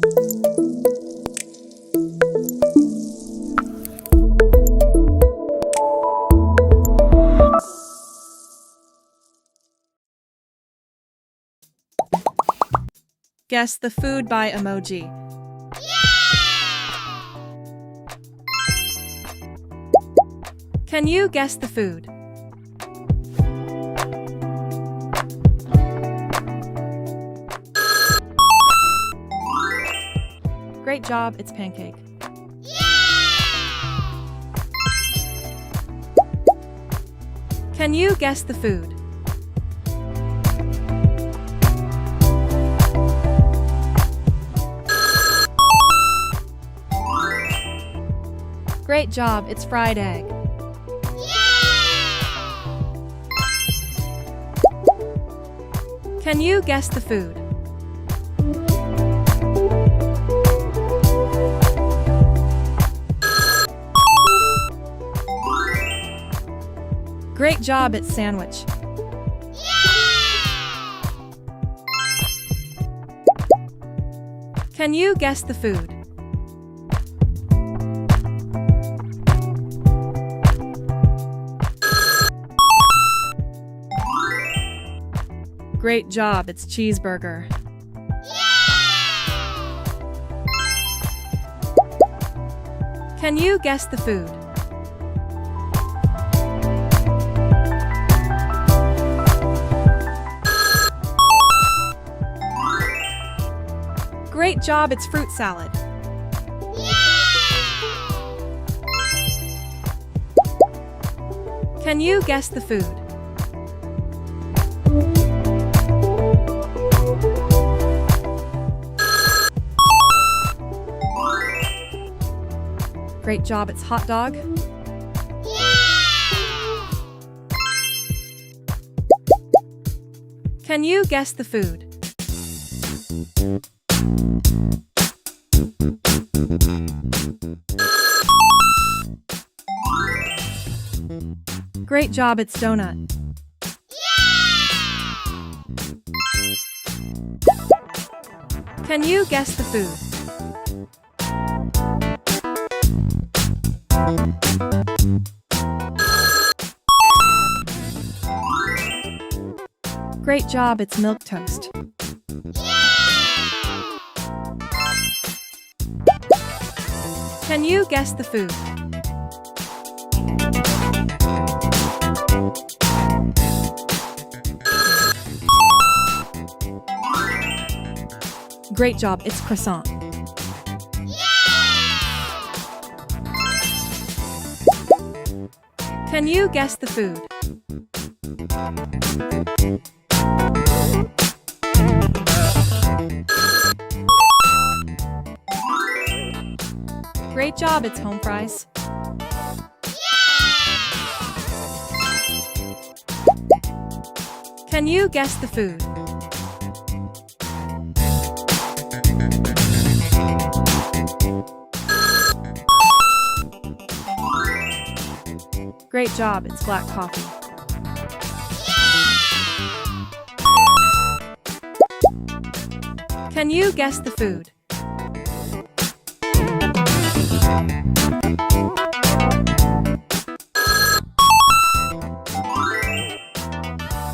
Guess the food by emoji. Can you guess the food? Great job, it's pancake. Can you guess the food? Great job, it's fried egg. Can you guess the food? Great job, it's sandwich. Can you guess the food? Great job, it's cheeseburger. Can you guess the food? Great job, it's fruit salad. Can you guess the food? Great job, it's hot dog. Can you guess the food? Great job, it's donut. Can you guess the food? Great job, it's milk toast. Can you guess the food? Great job, it's croissant. Can you guess the food? Great job, it's home fries. Can you guess the food? Great job, it's black coffee. Can you guess the food?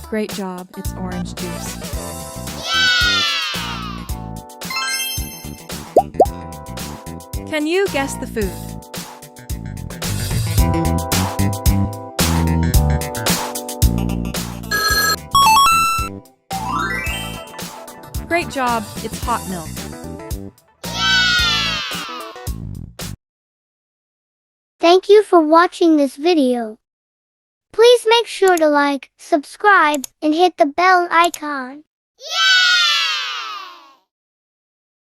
Great job, it's orange juice. Can you guess the food? Great job, it's hot milk. Thank you for watching this video. Please make sure to like, subscribe, and hit the bell icon.